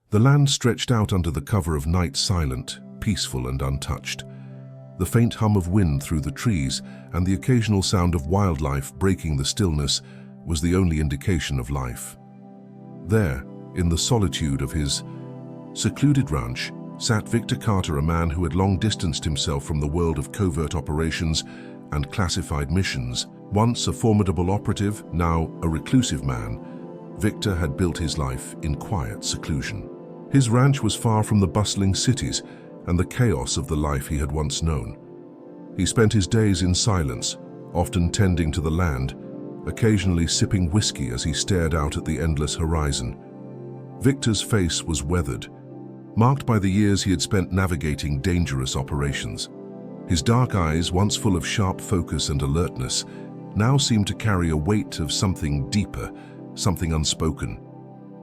The land stretched out under the cover of night, silent, peaceful and untouched. The faint hum of wind through the trees and the occasional sound of wildlife breaking the stillness was the only indication of life. There, in the solitude of his secluded ranch, sat Victor Carter, a man who had long distanced himself from the world of covert operations and classified missions. Once a formidable operative, now a reclusive man, Victor had built his life in quiet seclusion. His ranch was far from the bustling cities and the chaos of the life he had once known. He spent his days in silence, often tending to the land, occasionally sipping whiskey as he stared out at the endless horizon. Victor's face was weathered, marked by the years he had spent navigating dangerous operations. His dark eyes, once full of sharp focus and alertness, now seemed to carry a weight of something deeper, something unspoken.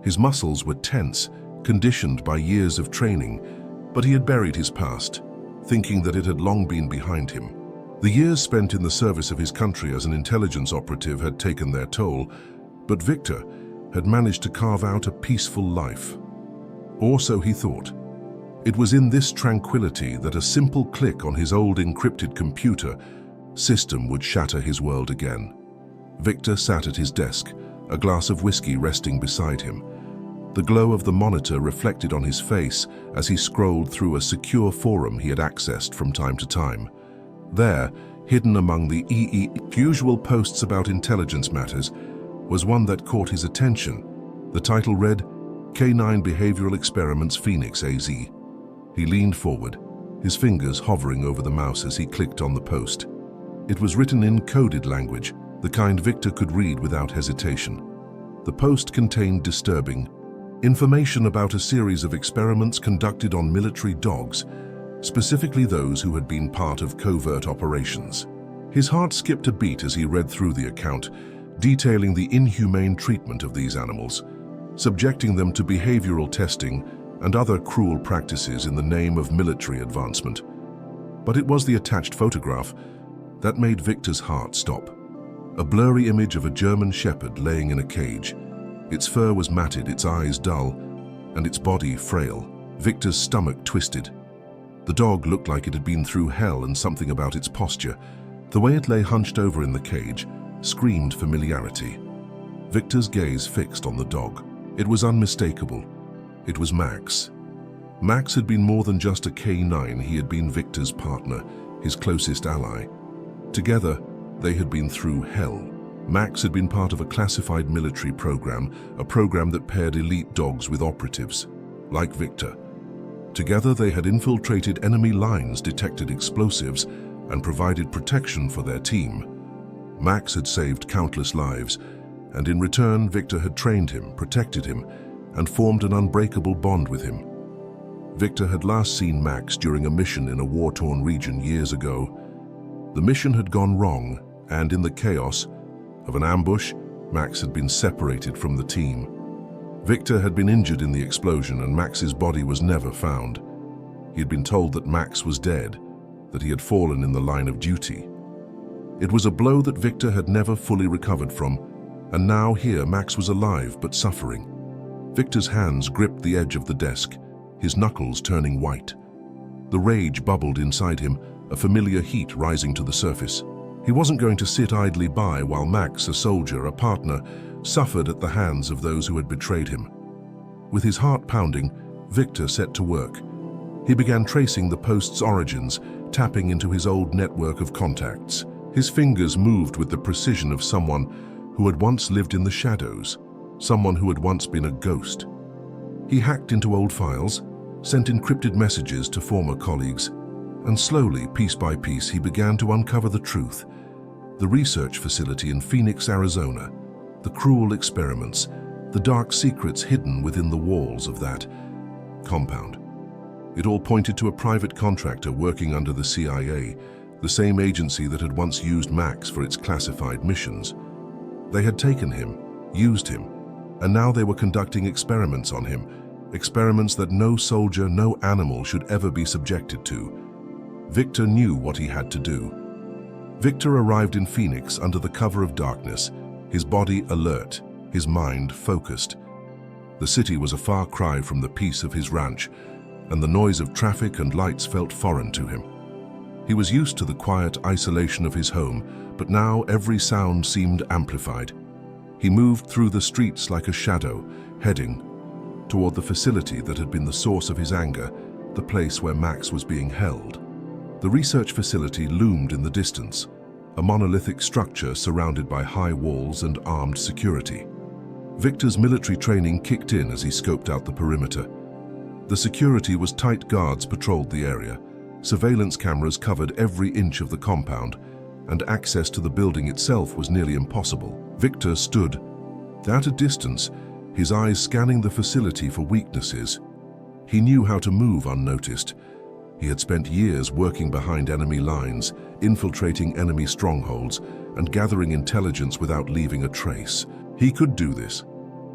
His muscles were tense, conditioned by years of training, but he had buried his past, thinking that it had long been behind him. The years spent in the service of his country as an intelligence operative had taken their toll, but Victor had managed to carve out a peaceful life. Or so he thought. It was in this tranquility that a simple click on his old encrypted computer system would shatter his world again. Victor sat at his desk, a glass of whiskey resting beside him. The glow of the monitor reflected on his face as he scrolled through a secure forum he had accessed from time to time. There, hidden among the usual posts about intelligence matters, was one that caught his attention. The title read, Canine Behavioral Experiments Phoenix AZ. He leaned forward, his fingers hovering over the mouse as he clicked on the post. It was written in coded language, the kind Victor could read without hesitation. The post contained disturbing information about a series of experiments conducted on military dogs, specifically those who had been part of covert operations. His heart skipped a beat as he read through the account, detailing the inhumane treatment of these animals, subjecting them to behavioral testing and other cruel practices in the name of military advancement. But it was the attached photograph that made Victor's heart stop. A blurry image of a German shepherd laying in a cage. Its fur was matted, its eyes dull, and its body frail. Victor's stomach twisted. The dog looked like it had been through hell, and something about its posture, the way it lay hunched over in the cage, screamed familiarity. Victor's gaze fixed on the dog. It was unmistakable. It was Max. Max had been more than just a K9, he had been Victor's partner, his closest ally. Together, they had been through hell. Max had been part of a classified military program, a program that paired elite dogs with operatives, like Victor. Together, they had infiltrated enemy lines, detected explosives, and provided protection for their team. Max had saved countless lives, and in return, Victor had trained him, protected him, and formed an unbreakable bond with him. Victor had last seen Max during a mission in a war-torn region years ago. The mission had gone wrong, and in the chaos of an ambush, Max had been separated from the team. Victor had been injured in the explosion, and Max's body was never found. He had been told that Max was dead, that he had fallen in the line of duty. It was a blow that Victor had never fully recovered from, and now here Max was alive but suffering. Victor's hands gripped the edge of the desk, his knuckles turning white. The rage bubbled inside him, a familiar heat rising to the surface. He wasn't going to sit idly by while Max, a soldier, a partner, suffered at the hands of those who had betrayed him. With his heart pounding, Victor set to work. He began tracing the post's origins, tapping into his old network of contacts. His fingers moved with the precision of someone who had once lived in the shadows, someone who had once been a ghost. He hacked into old files, sent encrypted messages to former colleagues, and slowly, piece by piece, he began to uncover the truth. The research facility in Phoenix, Arizona, the cruel experiments, the dark secrets hidden within the walls of that compound. It all pointed to a private contractor working under the CIA, the same agency that had once used Max for its classified missions. They had taken him, used him, and now they were conducting experiments on him, experiments that no soldier, no animal should ever be subjected to. Victor knew what he had to do. Victor arrived in Phoenix under the cover of darkness, his body alert, his mind focused. The city was a far cry from the peace of his ranch, and the noise of traffic and lights felt foreign to him. He was used to the quiet isolation of his home, but now every sound seemed amplified. He moved through the streets like a shadow, heading toward the facility that had been the source of his anger, the place where Max was being held. The research facility loomed in the distance, a monolithic structure surrounded by high walls and armed security. Victor's military training kicked in as he scoped out the perimeter. The security was tight. Guards patrolled the area. Surveillance cameras covered every inch of the compound, and access to the building itself was nearly impossible. Victor stood at a distance, his eyes scanning the facility for weaknesses. He knew how to move unnoticed. He had spent years working behind enemy lines, infiltrating enemy strongholds, and gathering intelligence without leaving a trace. He could do this.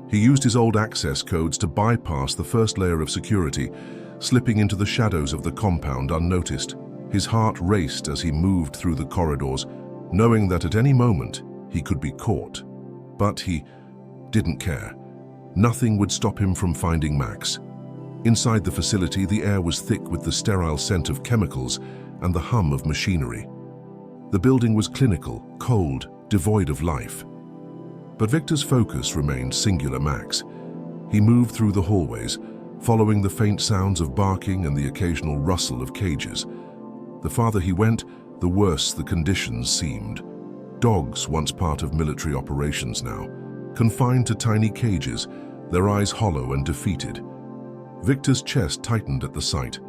He used his old access codes to bypass the first layer of security, slipping into the shadows of the compound unnoticed. His heart raced as he moved through the corridors, knowing that at any moment he could be caught. But he didn't care. Nothing would stop him from finding Max. Inside the facility, the air was thick with the sterile scent of chemicals and the hum of machinery. The building was clinical, cold, devoid of life. But Victor's focus remained singular: Max. He moved through the hallways, following the faint sounds of barking and the occasional rustle of cages. The farther he went, the worse the conditions seemed. Dogs, once part of military operations now, confined to tiny cages, their eyes hollow and defeated. Victor's chest tightened at the sight.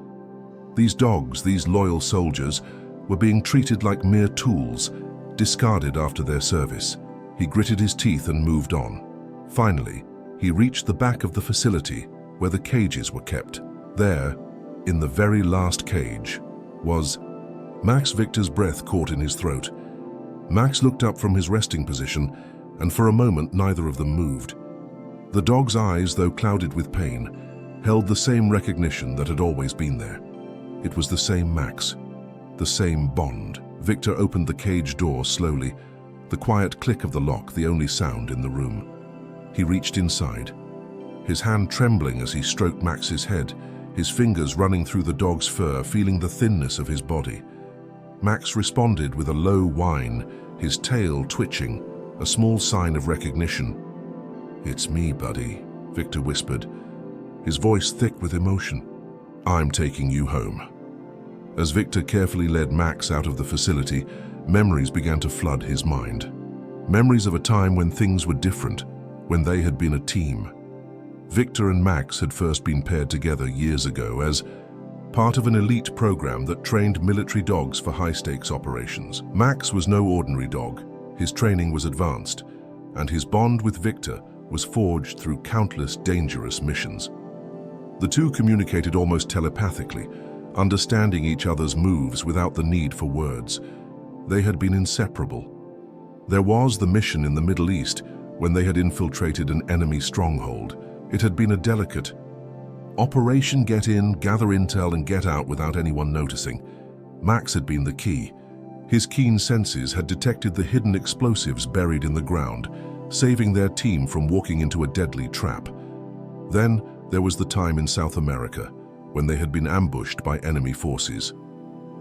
These dogs, these loyal soldiers, were being treated like mere tools, discarded after their service. He gritted his teeth and moved on. Finally, he reached the back of the facility where the cages were kept. There, in the very last cage, was Max. Victor's breath caught in his throat. Max looked up from his resting position, and for a moment neither of them moved. The dog's eyes, though clouded with pain, held the same recognition that had always been there. It was the same Max, the same bond. Victor opened the cage door slowly, the quiet click of the lock the only sound in the room. He reached inside, his hand trembling as he stroked Max's head, his fingers running through the dog's fur, feeling the thinness of his body. Max responded with a low whine, his tail twitching, a small sign of recognition. "It's me, buddy," Victor whispered, his voice thick with emotion. "I'm taking you home." As Victor carefully led Max out of the facility, memories began to flood his mind. Memories of a time when things were different, when they had been a team. Victor and Max had first been paired together years ago as part of an elite program that trained military dogs for high-stakes operations. Max was no ordinary dog. His training was advanced, and his bond with Victor was forged through countless dangerous missions. The two communicated almost telepathically, understanding each other's moves without the need for words. They had been inseparable. There was the mission in the Middle East when they had infiltrated an enemy stronghold. It had been a delicate operation: get in, gather intel, and get out without anyone noticing. Max had been the key. His keen senses had detected the hidden explosives buried in the ground, saving their team from walking into a deadly trap. Then there was the time in South America, when they had been ambushed by enemy forces.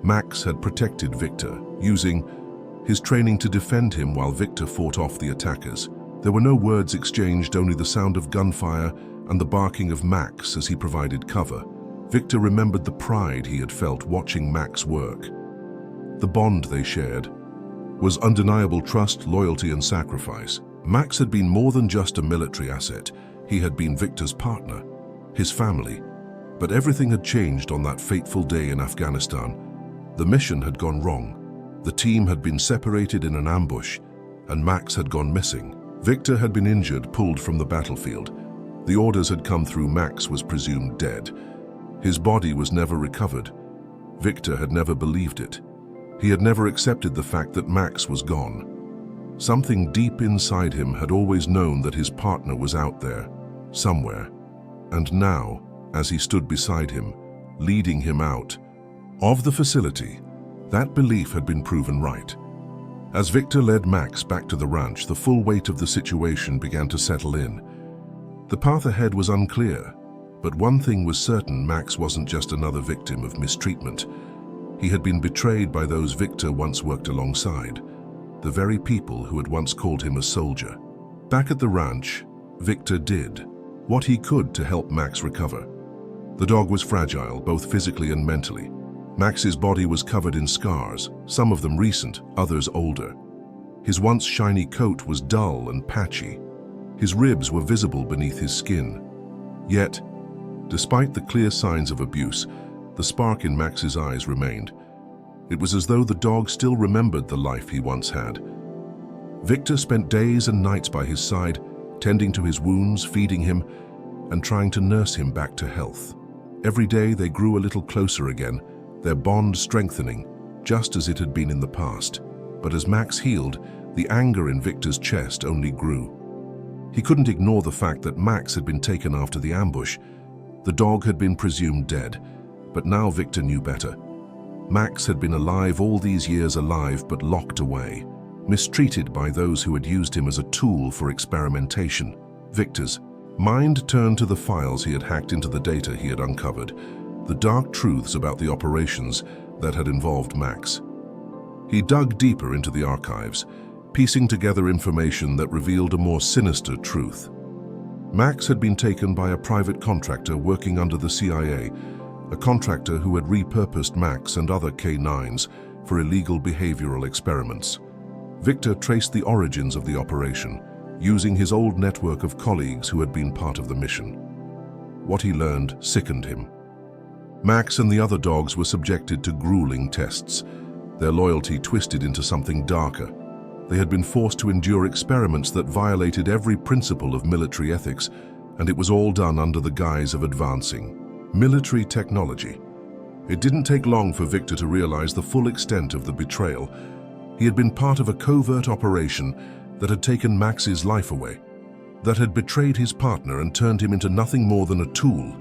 Max had protected Victor, using his training to defend him while Victor fought off the attackers. There were no words exchanged, only the sound of gunfire and the barking of Max as he provided cover. Victor remembered the pride he had felt watching Max work. The bond they shared was undeniable: trust, loyalty, and sacrifice. Max had been more than just a military asset. He had been Victor's partner, his family. But everything had changed on that fateful day in Afghanistan. The mission had gone wrong. The team had been separated in an ambush, and Max had gone missing. Victor had been injured, pulled from the battlefield. The orders had come through. Max was presumed dead. His body was never recovered. Victor had never believed it. He had never accepted the fact that Max was gone. Something deep inside him had always known that his partner was out there, somewhere. And now, as he stood beside him, leading him out of the facility, that belief had been proven right. As Victor led Max back to the ranch, the full weight of the situation began to settle in. The path ahead was unclear, but one thing was certain: Max wasn't just another victim of mistreatment. He had been betrayed by those Victor once worked alongside, the very people who had once called him a soldier. Back at the ranch, Victor did what he could to help Max recover. The dog was fragile, both physically and mentally. Max's body was covered in scars, some of them recent, others older. His once shiny coat was dull and patchy. His ribs were visible beneath his skin. Yet, despite the clear signs of abuse, the spark in Max's eyes remained. It was as though the dog still remembered the life he once had. Victor spent days and nights by his side, tending to his wounds, feeding him, and trying to nurse him back to health. Every day they grew a little closer again, their bond strengthening, just as it had been in the past. But as Max healed, the anger in Victor's chest only grew. He couldn't ignore the fact that Max had been taken after the ambush. The dog had been presumed dead, but now Victor knew better. Max had been alive all these years, alive but locked away, mistreated by those who had used him as a tool for experimentation. Victor's mind turned to the files he had hacked into, the data he had uncovered, the dark truths about the operations that had involved Max. He dug deeper into the archives, piecing together information that revealed a more sinister truth. Max had been taken by a private contractor working under the CIA, a contractor who had repurposed Max and other K9s for illegal behavioral experiments. Victor traced the origins of the operation, using his old network of colleagues who had been part of the mission. What he learned sickened him. Max and the other dogs were subjected to grueling tests, their loyalty twisted into something darker. They had been forced to endure experiments that violated every principle of military ethics, and it was all done under the guise of advancing military technology. It didn't take long for Victor to realize the full extent of the betrayal. He had been part of a covert operation that had taken Max's life away, that had betrayed his partner and turned him into nothing more than a tool.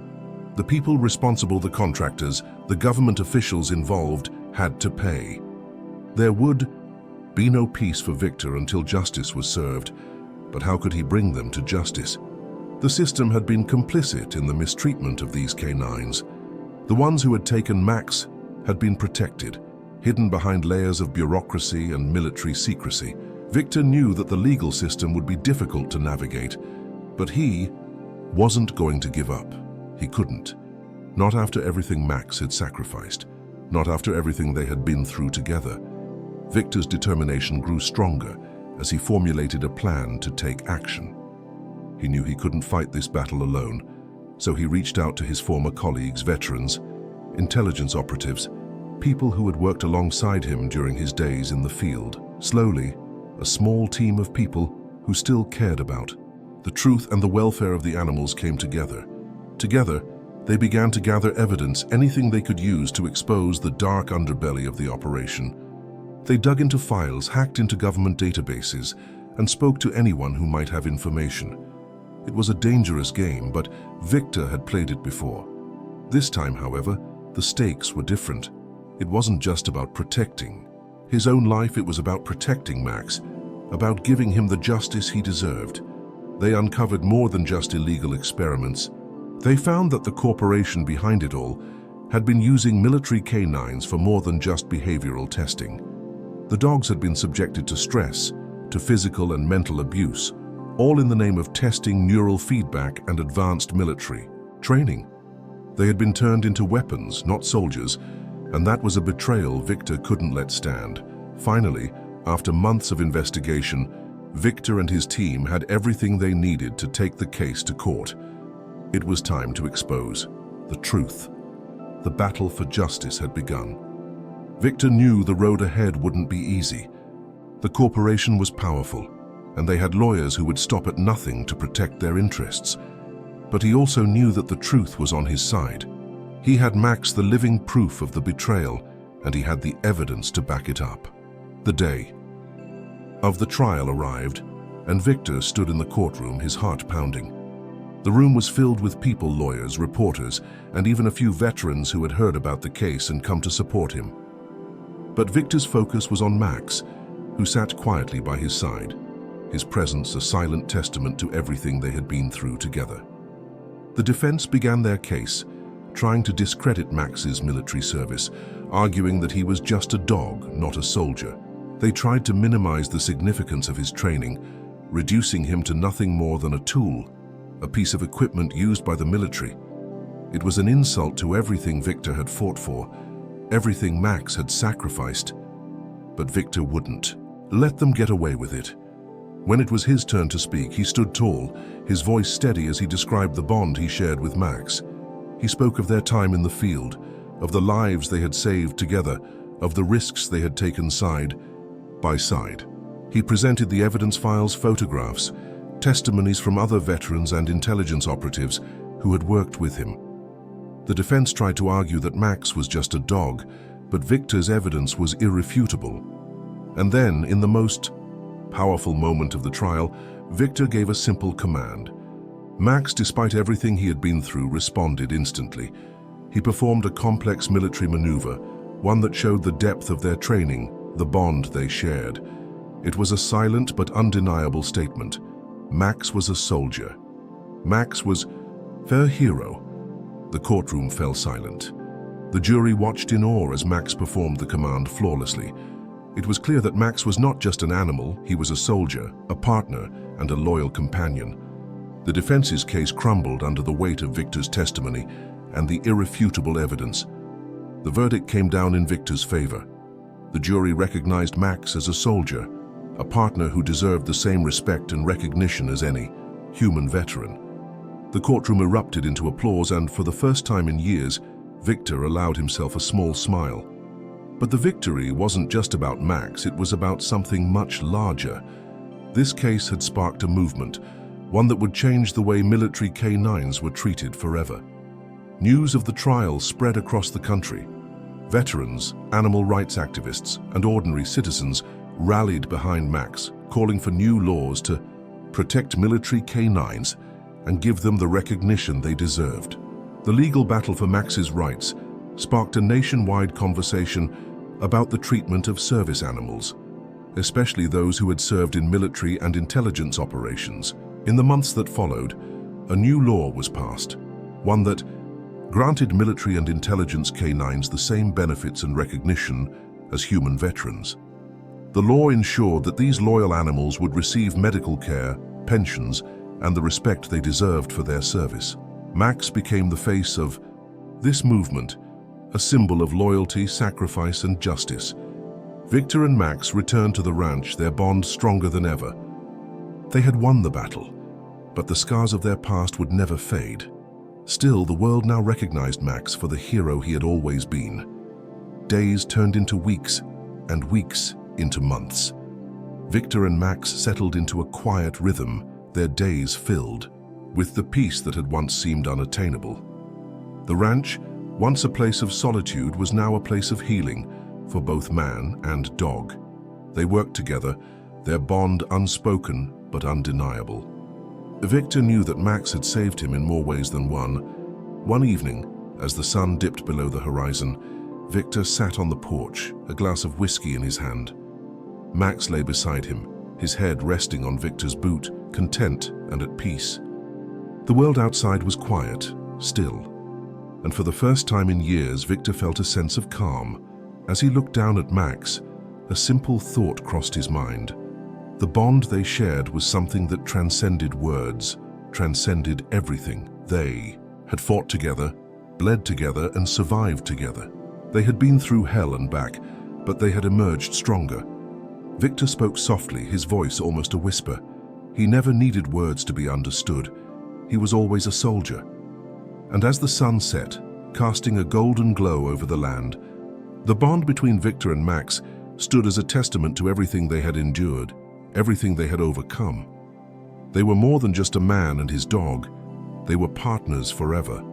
The people responsible, the contractors, the government officials involved, had to pay. There would be no peace for Victor until justice was served, but how could he bring them to justice? The system had been complicit in the mistreatment of these K9s. The ones who had taken Max had been protected, hidden behind layers of bureaucracy and military secrecy. Victor knew that the legal system would be difficult to navigate, but he wasn't going to give up. He couldn't. Not after everything Max had sacrificed. Not after everything they had been through together. Victor's determination grew stronger as he formulated a plan to take action. He knew he couldn't fight this battle alone, so he reached out to his former colleagues, veterans, intelligence operatives, people who had worked alongside him during his days in the field. Slowly, a small team of people who still cared about the truth and the welfare of the animals came together. Together, they began to gather evidence, anything they could use to expose the dark underbelly of the operation. They dug into files, hacked into government databases, and spoke to anyone who might have information. It was a dangerous game, but Victor had played it before. This time, however, the stakes were different. It wasn't just about protecting his own life, it was about protecting Max, about giving him the justice he deserved. They uncovered more than just illegal experiments. They found that the corporation behind it all had been using military K9s for more than just behavioral testing. The dogs had been subjected to stress, to physical and mental abuse, all in the name of testing neural feedback and advanced military training. They had been turned into weapons, not soldiers, and that was a betrayal Victor couldn't let stand. Finally, after months of investigation, Victor and his team had everything they needed to take the case to court. It was time to expose the truth. The battle for justice had begun. Victor knew the road ahead wouldn't be easy. The corporation was powerful, and they had lawyers who would stop at nothing to protect their interests. But he also knew that the truth was on his side. He had Max, the living proof of the betrayal, and he had the evidence to back it up. The day of the trial arrived, and Victor stood in the courtroom, his heart pounding. The room was filled with people, lawyers, reporters, and even a few veterans who had heard about the case and come to support him. But Victor's focus was on Max, who sat quietly by his side. his presence a silent testament to everything they had been through together. The defense began their case, trying to discredit Max's military service, arguing that he was just a dog, not a soldier. They tried to minimize the significance of his training, reducing him to nothing more than a tool, a piece of equipment used by the military. It was an insult to everything Victor had fought for, everything Max had sacrificed. But Victor wouldn't let them get away with it. When it was his turn to speak, he stood tall, his voice steady as he described the bond he shared with Max. He spoke of their time in the field, of the lives they had saved together, of the risks they had taken side by side. He presented the evidence files, photographs, testimonies from other veterans and intelligence operatives who had worked with him. The defense tried to argue that Max was just a dog, but Victor's evidence was irrefutable. And then, in the most powerful moment of the trial, Victor gave a simple command. Max, despite everything he had been through, responded instantly. He performed a complex military maneuver, one that showed the depth of their training, the bond they shared. It was a silent but undeniable statement. Max was a soldier. Max was their hero. The courtroom fell silent. The jury watched in awe as Max performed the command flawlessly. It was clear that Max was not just an animal, he was a soldier, a partner, and a loyal companion. The defense's case crumbled under the weight of Victor's testimony and the irrefutable evidence. The verdict came down in Victor's favor. The jury recognized Max as a soldier, a partner who deserved the same respect and recognition as any human veteran. The courtroom erupted into applause, and for the first time in years, Victor allowed himself a small smile. But the victory wasn't just about Max, it was about something much larger. This case had sparked a movement, one that would change the way military canines were treated forever. News of the trial spread across the country. Veterans, animal rights activists, and ordinary citizens rallied behind Max, calling for new laws to protect military canines and give them the recognition they deserved. The legal battle for Max's rights sparked a nationwide conversation about the treatment of service animals, especially those who had served in military and intelligence operations. In the months that followed, a new law was passed, one that granted military and intelligence canines the same benefits and recognition as human veterans. The law ensured that these loyal animals would receive medical care, pensions, and the respect they deserved for their service. Max became the face of this movement, a symbol of loyalty, sacrifice, and justice. Victor and Max returned to the ranch, their bond stronger than ever. They had won the battle, but the scars of their past would never fade. Still, the world now recognized Max for the hero he had always been. Days turned into weeks, and weeks into months. Victor and Max settled into a quiet rhythm, their days filled with the peace that had once seemed unattainable. The ranch, once a place of solitude, was now a place of healing for both man and dog. They worked together, their bond unspoken but undeniable. Victor knew that Max had saved him in more ways than one. One evening, as the sun dipped below the horizon, Victor sat on the porch, a glass of whiskey in his hand. Max lay beside him, his head resting on Victor's boot, content and at peace. The world outside was quiet, still, and for the first time in years, Victor felt a sense of calm. As he looked down at Max, a simple thought crossed his mind. The bond they shared was something that transcended words, transcended everything. They had fought together, bled together, and survived together. They had been through hell and back, but they had emerged stronger. Victor spoke softly, his voice almost a whisper. He never needed words to be understood. He was always a soldier. And as the sun set, casting a golden glow over the land, the bond between Victor and Max stood as a testament to everything they had endured, everything they had overcome. They were more than just a man and his dog. They were partners forever.